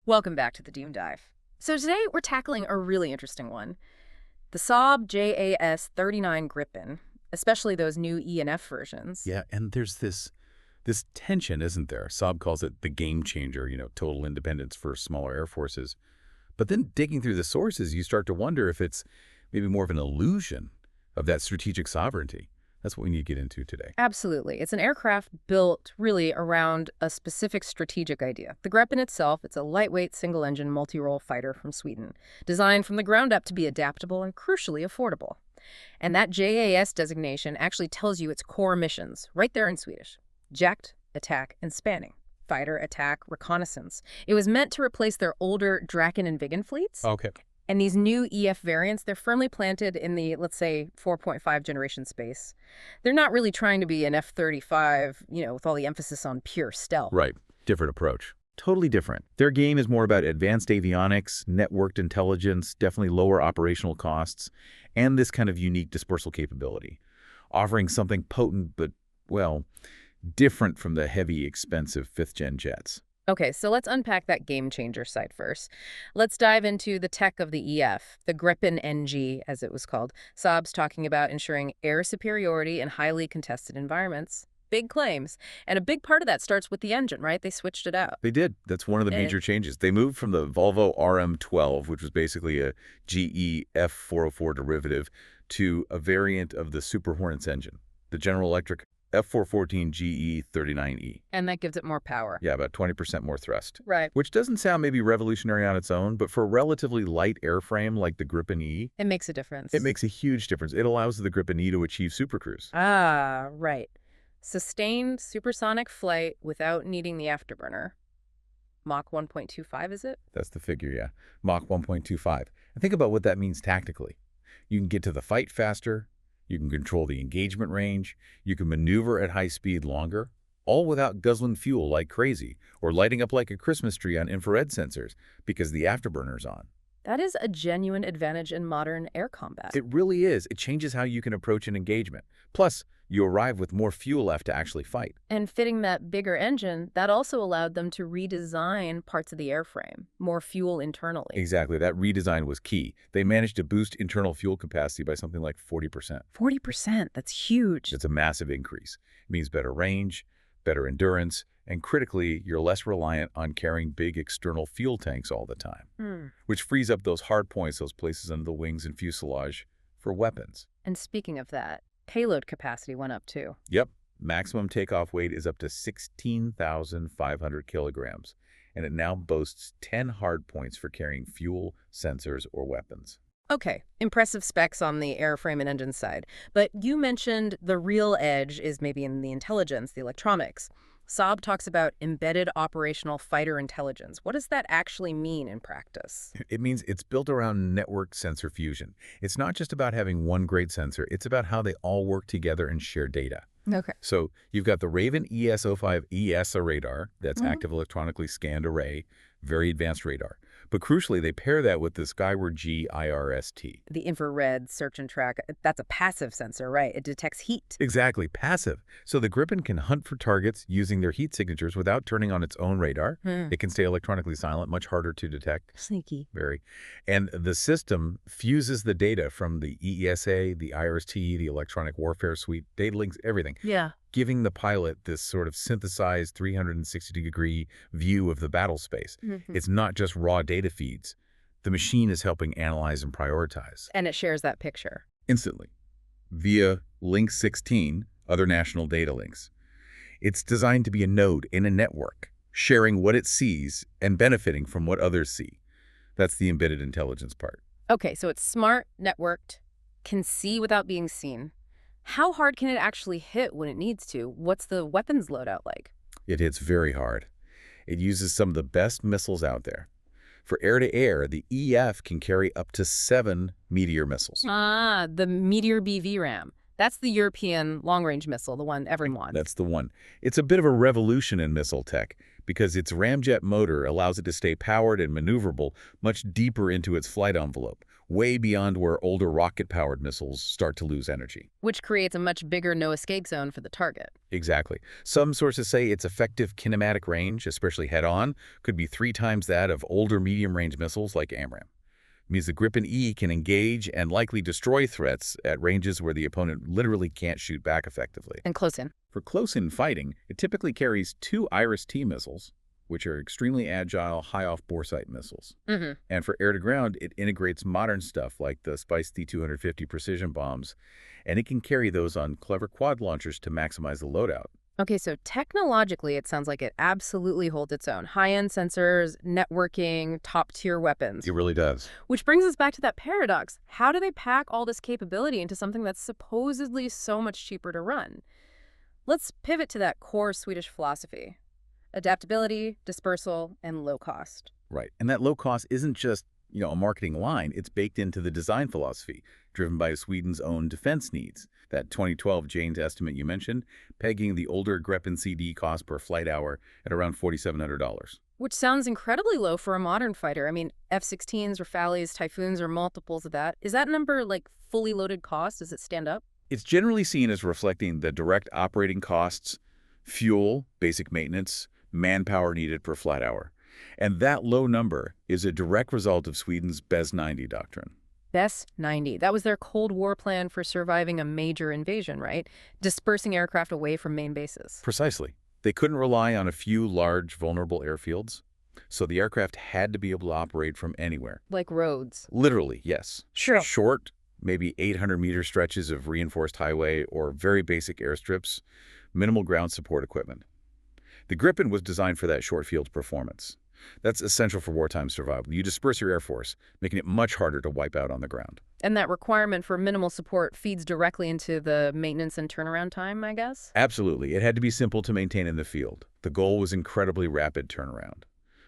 Welcome back to the Deep Dive. So today we're tackling a really interesting one. The Saab JAS-39 Gripen, especially those new E and F versions. Yeah, and there's this tension, isn't there? Saab calls it the game changer, total independence for smaller air forces. But then digging through the sources, you start to wonder if it's maybe more of an illusion of that strategic sovereignty. That's what we need to get into today. Absolutely. It's an aircraft built really around a specific strategic idea. The Gripen itself, it's a lightweight, single-engine, multi-role fighter from Sweden, designed from the ground up to be adaptable and crucially affordable. And that JAS designation actually tells you its core missions, right there in Swedish. Jakt, attack, and spanning. Fighter, attack, reconnaissance. It was meant to replace their older Draken and Viggen fleets. Okay. And these new EF variants, they're firmly planted in the, let's say, 4.5 generation space. They're not really trying to be an F-35, with all the emphasis on pure stealth. Right. Different approach. Totally different. Their game is more about advanced avionics, networked intelligence, definitely lower operational costs, and this kind of unique dispersal capability, offering something potent but, well, different from the heavy, expensive fifth-gen jets. Okay, so let's unpack that game changer side first. Let's dive into the tech of the EF, the Gripen NG, as it was called. Saab's talking about ensuring air superiority in highly contested environments. Big claims. And a big part of that starts with the engine, right? They switched it out. They did. That's one of the major changes. They moved from the Volvo RM12, which was basically a GE F414 derivative, to a variant of the Super Hornets engine, the General Electric F414 GE 39E. And that gives it more power. Yeah, about 20% more thrust. Right. Which doesn't sound maybe revolutionary on its own, but for a relatively light airframe like the Gripen E, It makes a difference. it makes a huge difference. It allows the Gripen E to achieve supercruise. Ah, right. Sustained supersonic flight without needing the afterburner. Mach 1.25, is it? That's the figure, yeah. Mach 1.25. And think about what that means tactically. You can get to the fight faster. You can control the engagement range. You can maneuver at high speed longer, all without guzzling fuel like crazy or lighting up like a Christmas tree on infrared sensors because the afterburner's on. That is a genuine advantage in modern air combat. It really is. It changes how you can approach an engagement. Plus, you arrive with more fuel left to actually fight. And fitting that bigger engine, that also allowed them to redesign parts of the airframe, more fuel internally. Exactly. That redesign was key. They managed to boost internal fuel capacity by something like 40%. 40%, that's huge. It's a massive increase. It means better range, better endurance, and critically, you're less reliant on carrying big external fuel tanks all the time, which frees up those hard points, those places under the wings and fuselage for weapons. And speaking of that, payload capacity went up too. Yep. Maximum takeoff weight is up to 16,500 kilograms, and it now boasts 10 hard points for carrying fuel, sensors, or weapons. Okay, impressive specs on the airframe and engine side. But you mentioned the real edge is maybe in the intelligence, the electronics. Saab talks about embedded operational fighter intelligence. What does that actually mean in practice? It means it's built around network sensor fusion. It's not just about having one great sensor. It's about how they all work together and share data. Okay. So you've got the Raven ES-05 ESA radar, that's active electronically scanned array, very advanced radar. But crucially, they pair that with the Skyward G IRST. The infrared search and track, that's a passive sensor, right? It detects heat. Exactly, passive. So the Gripen can hunt for targets using their heat signatures without turning on its own radar. It can stay electronically silent, much harder to detect. Sneaky. Very. And the system fuses the data from the ESA, the IRST, the Electronic Warfare Suite, data links, everything. Yeah. Giving the pilot this sort of synthesized 360-degree view of the battle space. It's not just raw data feeds. The machine is helping analyze and prioritize. And it shares that picture. Instantly, via Link 16, other national data links. It's designed to be a node in a network, sharing what it sees and benefiting from what others see. That's the embedded intelligence part. Okay, so it's smart, networked, can see without being seen. How hard can it actually hit when it needs to? What's the weapons loadout like? It hits very hard. It uses some of the best missiles out there. For air-to-air, the EF can carry up to 7 Meteor missiles. Ah, the Meteor BV-RAM. That's the European long-range missile, the one everyone wants. That's the one. It's a bit of a revolution in missile tech because its ramjet motor allows it to stay powered and maneuverable much deeper into its flight envelope, way beyond where older rocket-powered missiles start to lose energy. Which creates a much bigger no-escape zone for the target. Exactly. Some sources say its effective kinematic range, especially head-on, could be 3 times that of older medium-range missiles like AMRAAM. It means the Gripen E can engage and likely destroy threats at ranges where the opponent literally can't shoot back effectively. And close in. For close-in fighting, it typically carries 2 Iris-T missiles, which are extremely agile, high-off-boresight missiles. And for air-to-ground, it integrates modern stuff like the Spice T-250 precision bombs, and it can carry those on clever quad launchers to maximize the loadout. Okay, so technologically, it sounds like it absolutely holds its own. High-end sensors, networking, top-tier weapons. It really does. Which brings us back to that paradox. How do they pack all this capability into something that's supposedly so much cheaper to run? Let's pivot to that core Swedish philosophy. Adaptability, dispersal, and low cost. Right. And that low cost isn't just, a marketing line. It's baked into the design philosophy, driven by Sweden's own defense needs. That 2012 Jane's estimate you mentioned, pegging the older Gripen CD cost per flight hour at around $4,700. Which sounds incredibly low for a modern fighter. I mean, F-16s, Rafalis, Typhoons are multiples of that. Is that number, fully loaded cost? Does it stand up? It's generally seen as reflecting the direct operating costs, fuel, basic maintenance, manpower needed per flight hour. And that low number is a direct result of Sweden's BES 90 doctrine. BES 90. That was their Cold War plan for surviving a major invasion, right? Dispersing aircraft away from main bases. Precisely. They couldn't rely on a few large, vulnerable airfields, so the aircraft had to be able to operate from anywhere. Like roads. Literally, yes. Sure. Short, maybe 800-meter stretches of reinforced highway or very basic airstrips, minimal ground support equipment. The Gripen was designed for that short field performance. That's essential for wartime survival. You disperse your air force, making it much harder to wipe out on the ground. And that requirement for minimal support feeds directly into the maintenance and turnaround time, I guess? Absolutely. It had to be simple to maintain in the field. The goal was incredibly rapid turnaround.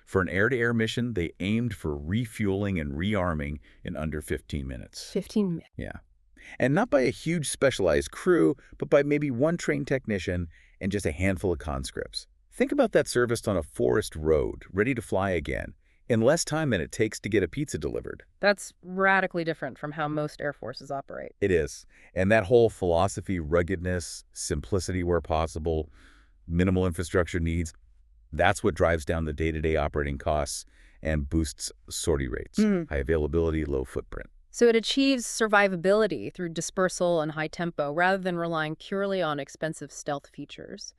For an air-to-air mission, they aimed for refueling and rearming in under 15 minutes. 15 minutes? Yeah. And not by a huge specialized crew, but by maybe one trained technician and just a handful of conscripts. Think about that service on a forest road, ready to fly again, in less time than it takes to get a pizza delivered. That's radically different from how most air forces operate. It is. And that whole philosophy, ruggedness, simplicity where possible, minimal infrastructure needs, that's what drives down the day-to-day operating costs and boosts sortie rates. High availability, low footprint. So it achieves survivability through dispersal and high tempo rather than relying purely on expensive stealth features.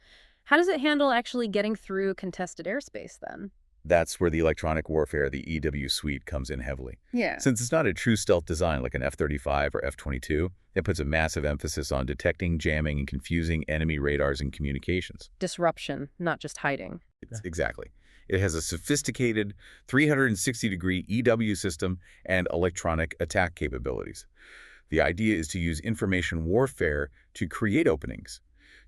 How does it handle actually getting through contested airspace then? That's where the electronic warfare, the EW suite, comes in heavily. Yeah. Since it's not a true stealth design like an F-35 or F-22, it puts a massive emphasis on detecting, jamming, and confusing enemy radars and communications. Disruption, not just hiding. Exactly. It has a sophisticated 360-degree EW system and electronic attack capabilities. The idea is to use information warfare to create openings,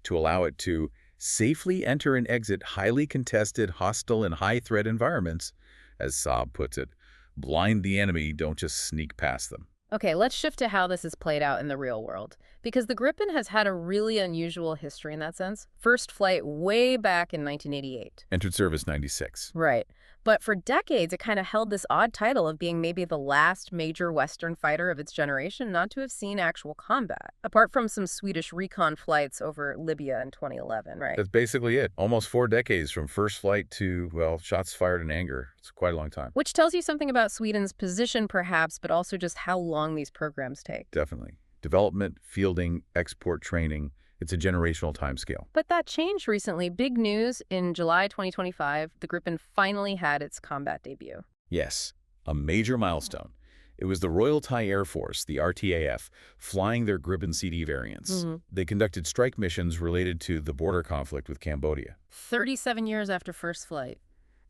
to allow it to safely enter and exit highly contested, hostile, and high-threat environments, as Saab puts it. Blind the enemy, don't just sneak past them. Okay, let's shift to how this is played out in the real world. Because the Gripen has had a really unusual history in that sense. First flight way back in 1988. Entered service 96. Right. But for decades, it kind of held this odd title of being maybe the last major Western fighter of its generation not to have seen actual combat, apart from some Swedish recon flights over Libya in 2011, right? That's basically it. Almost 4 decades from first flight to, well, shots fired in anger. It's quite a long time. Which tells you something about Sweden's position, perhaps, but also just how long these programs take. Definitely. Development, fielding, export training. It's a generational timescale. But that changed recently. Big news, in July 2025, the Gripen finally had its combat debut. Yes, a major milestone. It was the Royal Thai Air Force, the RTAF, flying their Gripen CD variants. They conducted strike missions related to the border conflict with Cambodia. 37 years after first flight.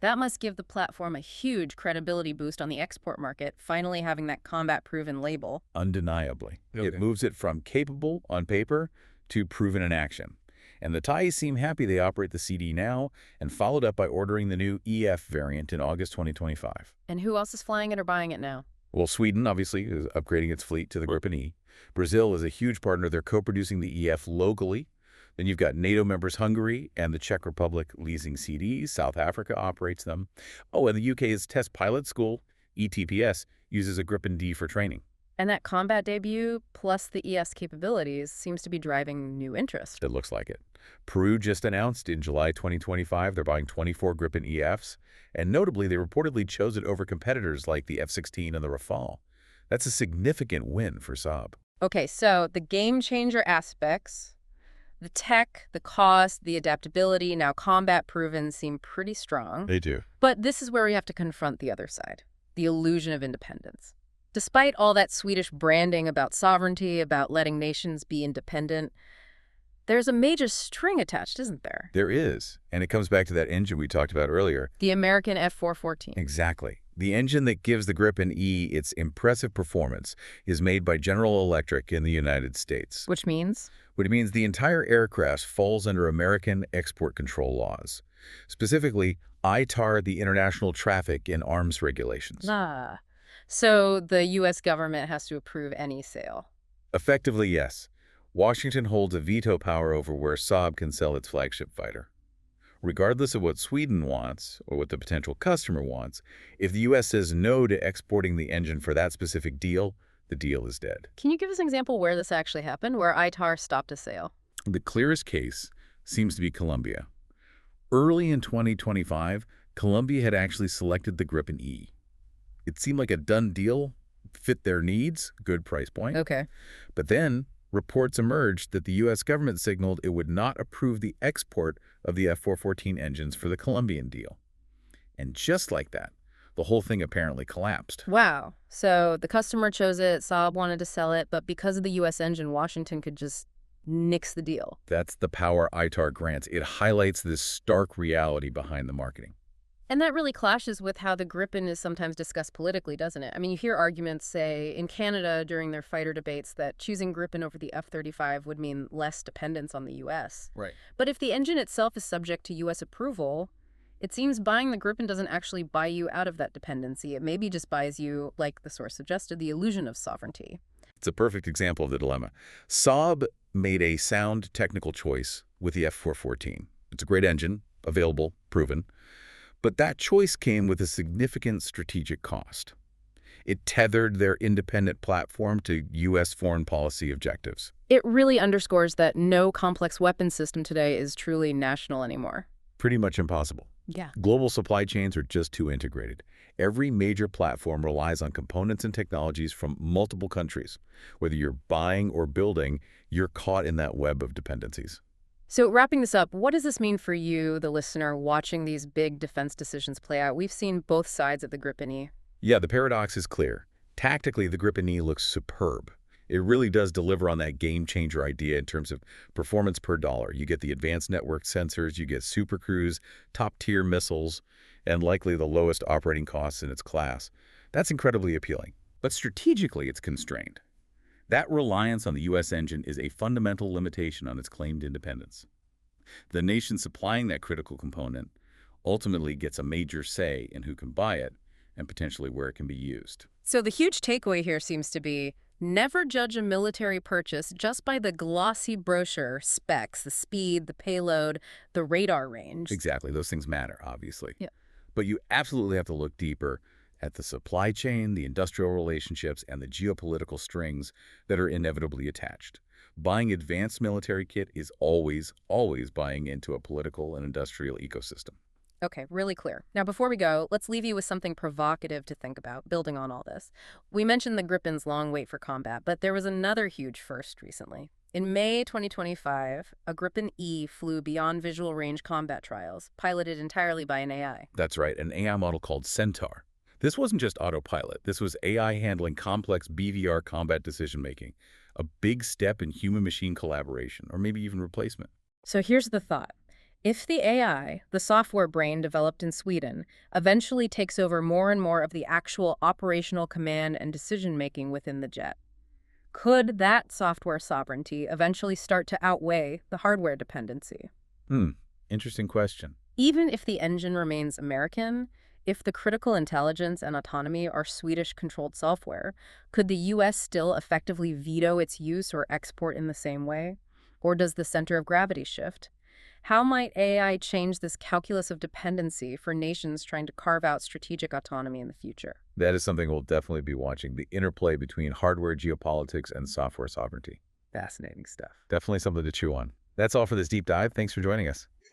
That must give the platform a huge credibility boost on the export market, finally having that combat-proven label. Undeniably. Okay. It moves it from capable on paper to proven in action. And the Thais seem happy they operate the CD now, and followed up by ordering the new EF variant in August 2025. And who else is flying it or buying it now? Well, Sweden, obviously, is upgrading its fleet to the Gripen E. Brazil is a huge partner. They're co-producing the EF locally. Then you've got NATO members Hungary and the Czech Republic leasing CDs. South Africa operates them. Oh, and the UK's Test Pilot School, ETPS, uses a Gripen D for training. And that combat debut, plus the ES capabilities, seems to be driving new interest. It looks like it. Peru just announced in July 2025 they're buying 24 Gripen EFs, and notably they reportedly chose it over competitors like the F-16 and the Rafale. That's a significant win for Saab. Okay, so the game-changer aspects, the tech, the cost, the adaptability, now combat-proven, seem pretty strong. They do. But this is where we have to confront the other side, the illusion of independence. Despite all that Swedish branding about sovereignty, about letting nations be independent, there's a major string attached, isn't there? There is, and it comes back to that engine we talked about earlier. The American F414. Exactly. The engine that gives the Gripen E its impressive performance is made by General Electric in the United States. Which means? Which means the entire aircraft falls under American export control laws, specifically ITAR, the International Traffic in Arms Regulations. Ah. So the U.S. government has to approve any sale. Effectively, yes. Washington holds a veto power over where Saab can sell its flagship fighter. Regardless of what Sweden wants or what the potential customer wants, if the U.S. says no to exporting the engine for that specific deal, the deal is dead. Can you give us an example where this actually happened, where ITAR stopped a sale? The clearest case seems to be Colombia. Early in 2025, Colombia had actually selected the Gripen E. It seemed like a done deal, fit their needs, good price point. Okay. But then reports emerged that the U.S. government signaled it would not approve the export of the F-414 engines for the Colombian deal. And just like that, the whole thing apparently collapsed. Wow. So the customer chose it, Saab wanted to sell it, but because of the U.S. engine, Washington could just nix the deal. That's the power ITAR grants. It highlights this stark reality behind the marketing. And that really clashes with how the Gripen is sometimes discussed politically, doesn't it? I mean, you hear arguments, say, in Canada during their fighter debates that choosing Gripen over the F-35 would mean less dependence on the U.S. Right. But if the engine itself is subject to U.S. approval, it seems buying the Gripen doesn't actually buy you out of that dependency. It maybe just buys you, like the source suggested, the illusion of sovereignty. It's a perfect example of the dilemma. Saab made a sound technical choice with the F-414. It's a great engine, available, proven. But that choice came with a significant strategic cost. It tethered their independent platform to U.S. foreign policy objectives. It really underscores that no complex weapons system today is truly national anymore. Pretty much impossible. Yeah. Global supply chains are just too integrated. Every major platform relies on components and technologies from multiple countries. Whether you're buying or building, you're caught in that web of dependencies. So wrapping this up, what does this mean for you, the listener, watching these big defense decisions play out? We've seen both sides of the Gripen E. Yeah, the paradox is clear. Tactically, the Gripen E looks superb. It really does deliver on that game-changer idea in terms of performance per dollar. You get the advanced network sensors, you get super cruise, top-tier missiles, and likely the lowest operating costs in its class. That's incredibly appealing. But strategically, it's constrained. That reliance on the U.S. engine is a fundamental limitation on its claimed independence. The nation supplying that critical component ultimately gets a major say in who can buy it and potentially where it can be used. So the huge takeaway here seems to be never judge a military purchase just by the glossy brochure specs, the speed, the payload, the radar range. Exactly. Those things matter, obviously. Yeah. But you absolutely have to look deeper at the supply chain, the industrial relationships, and the geopolitical strings that are inevitably attached. Buying advanced military kit is always buying into a political and industrial ecosystem. Okay, really clear. Now, before we go, let's leave you with something provocative to think about, building on all this. We mentioned the Gripen's long wait for combat, but there was another huge first recently. In May 2025, a Gripen E flew beyond visual range combat trials, piloted entirely by an AI. That's right, an AI model called Centaur. This wasn't just autopilot. This was AI handling complex BVR combat decision-making, a big step in human-machine collaboration, or maybe even replacement. So here's the thought. If the AI, the software brain developed in Sweden, eventually takes over more and more of the actual operational command and decision-making within the jet, could that software sovereignty eventually start to outweigh the hardware dependency? Interesting question. Even if the engine remains American, if the critical intelligence and autonomy are Swedish-controlled software, could the U.S. still effectively veto its use or export in the same way? Or does the center of gravity shift? How might AI change this calculus of dependency for nations trying to carve out strategic autonomy in the future? That is something we'll definitely be watching, the interplay between hardware geopolitics and software sovereignty. Fascinating stuff. Definitely something to chew on. That's all for this deep dive. Thanks for joining us.